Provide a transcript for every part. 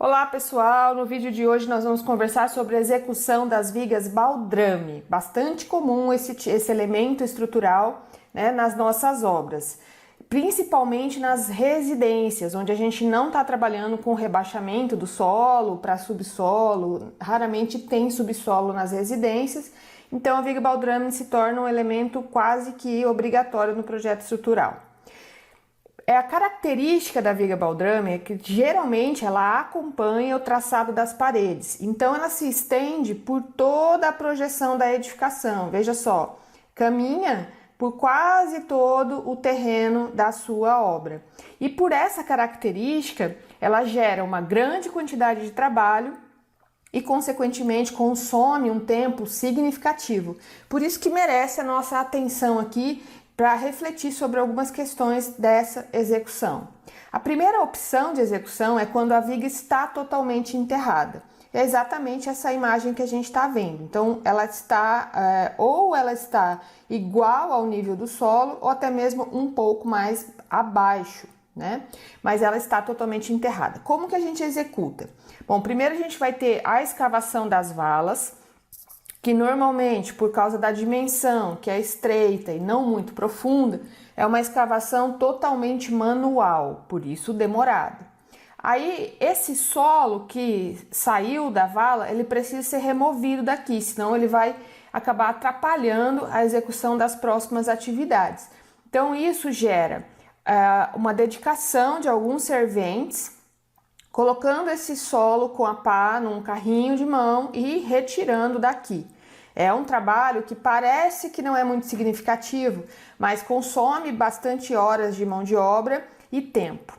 Olá pessoal, no vídeo de hoje nós vamos conversar sobre a execução das vigas baldrame, bastante comum esse elemento estrutural, né, nas nossas obras, principalmente nas residências, onde a gente não está trabalhando com rebaixamento do solo para subsolo, raramente tem subsolo nas residências, então a viga baldrame se torna um elemento quase que obrigatório no projeto estrutural. A característica da viga baldrame é que geralmente ela acompanha o traçado das paredes, então ela se estende por toda a projeção da edificação. Veja só, caminha por quase todo o terreno da sua obra. E por essa característica, ela gera uma grande quantidade de trabalho e, consequentemente, consome um tempo significativo. Por isso que merece a nossa atenção aqui para refletir sobre algumas questões dessa execução. A primeira opção de execução é quando a viga está totalmente enterrada. É exatamente essa imagem que a gente está vendo. Então, ela está ou ela está igual ao nível do solo ou até mesmo um pouco mais abaixo, né? Mas ela está totalmente enterrada. Como que a gente executa? Bom, primeiro a gente vai ter a escavação das valas, que normalmente, por causa da dimensão, que é estreita e não muito profunda, é uma escavação totalmente manual, por isso demorada. Aí, esse solo que saiu da vala, ele precisa ser removido daqui, senão ele vai acabar atrapalhando a execução das próximas atividades. Então, isso gera uma dedicação de alguns serventes, colocando esse solo com a pá num carrinho de mão e retirando daqui. É um trabalho que parece que não é muito significativo, mas consome bastante horas de mão de obra e tempo.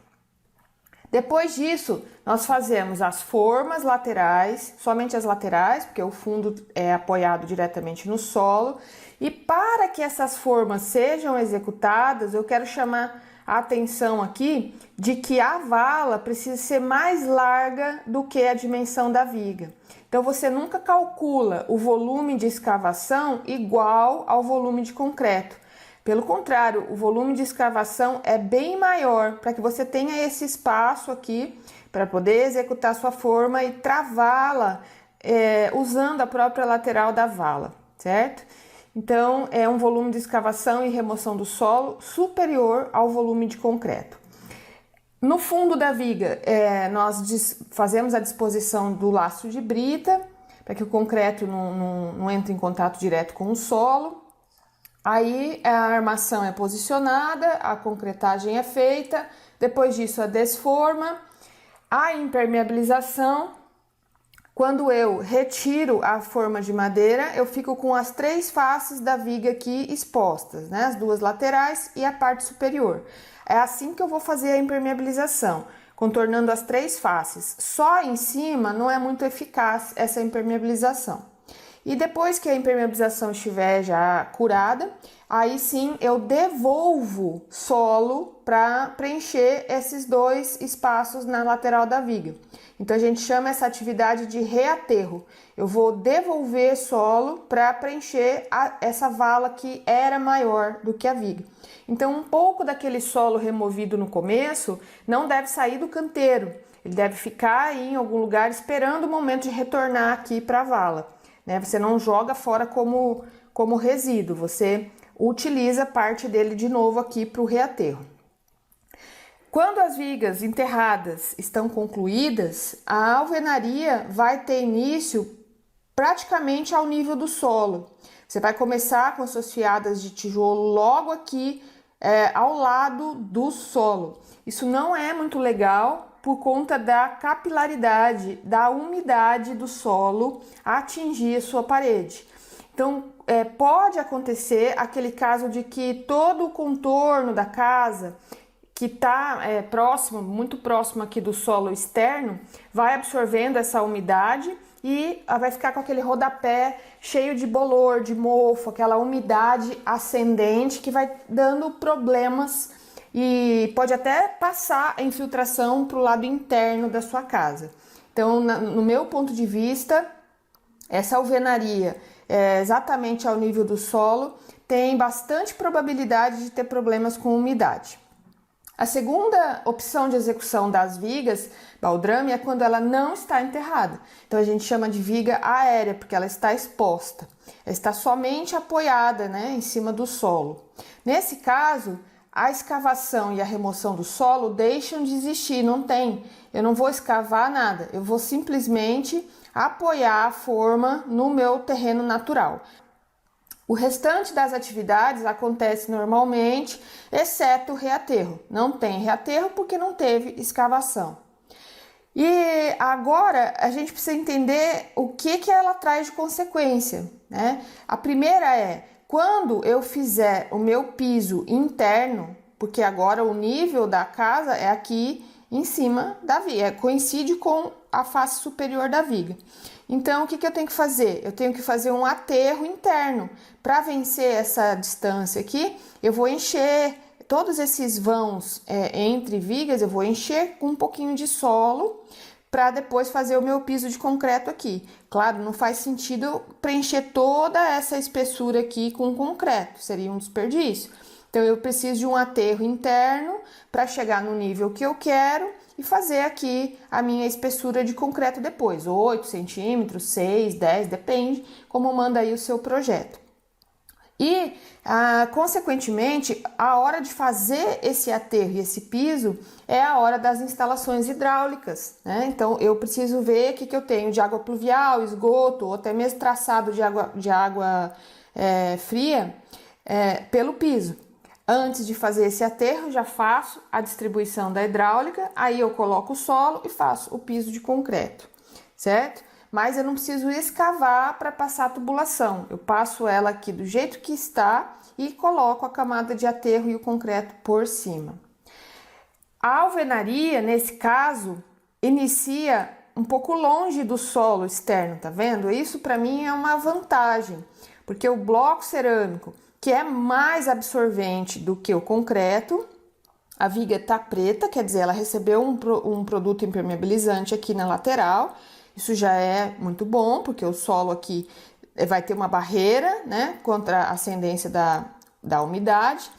Depois disso, nós fazemos as formas laterais, somente as laterais, porque o fundo é apoiado diretamente no solo. E para que essas formas sejam executadas, eu quero chamar a atenção aqui de que a vala precisa ser mais larga do que a dimensão da viga. Então você nunca calcula o volume de escavação igual ao volume de concreto. Pelo contrário, o volume de escavação é bem maior para que você tenha esse espaço aqui para poder executar sua forma e travá-la usando a própria lateral da vala, certo? Então, é um volume de escavação e remoção do solo superior ao volume de concreto. No fundo da viga, nós fazemos a disposição do laço de brita, para que o concreto não entre em contato direto com o solo. Aí a armação é posicionada, a concretagem é feita, depois disso a desforma, a impermeabilização. Quando eu retiro a forma de madeira, eu fico com as três faces da viga aqui expostas, né? As duas laterais e a parte superior. É assim que eu vou fazer a impermeabilização, contornando as três faces. Só em cima não é muito eficaz essa impermeabilização. E depois que a impermeabilização estiver já curada, aí sim eu devolvo solo para preencher esses dois espaços na lateral da viga. Então a gente chama essa atividade de reaterro. Eu vou devolver solo para preencher essa vala que era maior do que a viga. Então um pouco daquele solo removido no começo não deve sair do canteiro. Ele deve ficar aí em algum lugar esperando o momento de retornar aqui para a vala. Você não joga fora como resíduo, você utiliza parte dele de novo aqui para o reaterro. Quando as vigas enterradas estão concluídas, a alvenaria vai ter início praticamente ao nível do solo. Você vai começar com suas fiadas de tijolo logo aqui ao lado do solo. Isso não é muito legal por conta da capilaridade, da umidade do solo atingir a sua parede. Então, pode acontecer aquele caso de que todo o contorno da casa, que está muito próximo aqui do solo externo, vai absorvendo essa umidade e vai ficar com aquele rodapé cheio de bolor, de mofo, aquela umidade ascendente que vai dando problemas e pode até passar a infiltração para o lado interno da sua casa. Então, no meu ponto de vista, essa alvenaria exatamente ao nível do solo tem bastante probabilidade de ter problemas com umidade. A segunda opção de execução das vigas baldrame é quando ela não está enterrada. Então a gente chama de viga aérea, porque ela está exposta. Ela está somente apoiada, né, em cima do solo. Nesse caso, a escavação e a remoção do solo deixam de existir, não tem. Eu não vou escavar nada, eu vou simplesmente apoiar a forma no meu terreno natural. O restante das atividades acontece normalmente, exceto o reaterro. Não tem reaterro porque não teve escavação. E agora a gente precisa entender o que ela traz de consequência, né? A primeira é, quando eu fizer o meu piso interno, porque agora o nível da casa é aqui em cima da viga, coincide com a face superior da viga. Então, o que eu tenho que fazer? Eu tenho que fazer um aterro interno. Para vencer essa distância aqui, eu vou encher todos esses vãos entre vigas, eu vou encher com um pouquinho de solo para depois fazer o meu piso de concreto aqui. Claro, não faz sentido preencher toda essa espessura aqui com concreto, seria um desperdício. Então, eu preciso de um aterro interno para chegar no nível que eu quero e fazer aqui a minha espessura de concreto depois, 8 centímetros, 6, 10, depende como manda aí o seu projeto. E, consequentemente, a hora de fazer esse aterro e esse piso é a hora das instalações hidráulicas, né? Então, eu preciso ver o que eu tenho de água pluvial, esgoto, ou até mesmo traçado de água fria pelo piso. Antes de fazer esse aterro, já faço a distribuição da hidráulica, aí eu coloco o solo e faço o piso de concreto, certo? Mas eu não preciso escavar para passar a tubulação. Eu passo ela aqui do jeito que está e coloco a camada de aterro e o concreto por cima. A alvenaria, nesse caso, inicia um pouco longe do solo externo, tá vendo? Isso para mim é uma vantagem, porque o bloco cerâmico, que é mais absorvente do que o concreto, a viga tá preta, quer dizer, ela recebeu um produto impermeabilizante aqui na lateral. Isso já é muito bom, porque o solo aqui vai ter uma barreira, né, contra a ascendência da umidade,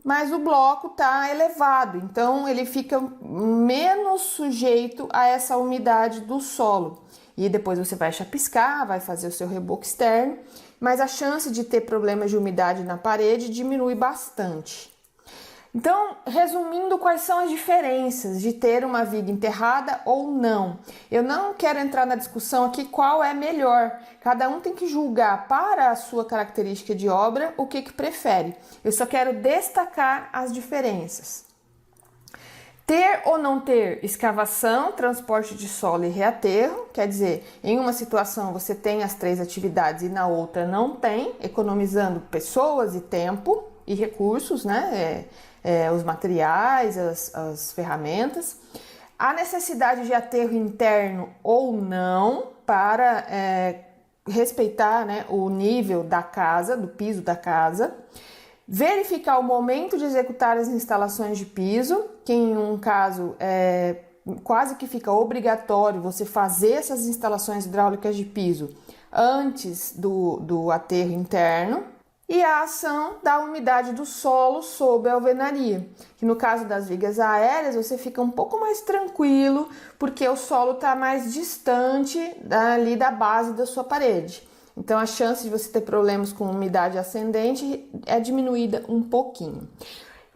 mas o bloco tá elevado, então ele fica menos sujeito a essa umidade do solo. E depois você vai chapiscar, vai fazer o seu reboco externo, mas a chance de ter problemas de umidade na parede diminui bastante. Então, resumindo, quais são as diferenças de ter uma viga enterrada ou não? Eu não quero entrar na discussão aqui qual é melhor. Cada um tem que julgar para a sua característica de obra o que prefere. Eu só quero destacar as diferenças. Ter ou não ter escavação, transporte de solo e reaterro, quer dizer, em uma situação você tem as 3 atividades e na outra não tem, economizando pessoas e tempo e recursos, né? Os materiais, as ferramentas. A necessidade de aterro interno ou não para respeitar, né, o nível da casa, do piso da casa. Verificar o momento de executar as instalações de piso, que em um caso quase que fica obrigatório você fazer essas instalações hidráulicas de piso antes do aterro interno. E a ação da umidade do solo sob a alvenaria, que no caso das vigas aéreas você fica um pouco mais tranquilo, porque o solo está mais distante ali da base da sua parede. Então a chance de você ter problemas com umidade ascendente é diminuída um pouquinho.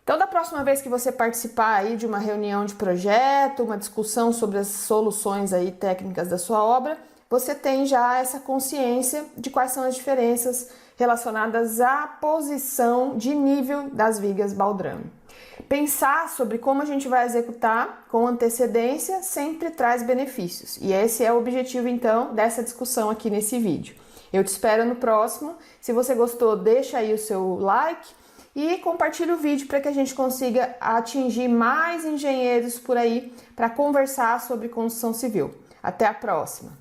Então, da próxima vez que você participar aí de uma reunião de projeto, uma discussão sobre as soluções aí técnicas da sua obra, você tem já essa consciência de quais são as diferenças relacionadas à posição de nível das vigas baldrame. Pensar sobre como a gente vai executar com antecedência sempre traz benefícios. E esse é o objetivo, então, dessa discussão aqui nesse vídeo. Eu te espero no próximo. Se você gostou, deixa aí o seu like e compartilha o vídeo para que a gente consiga atingir mais engenheiros por aí para conversar sobre construção civil. Até a próxima!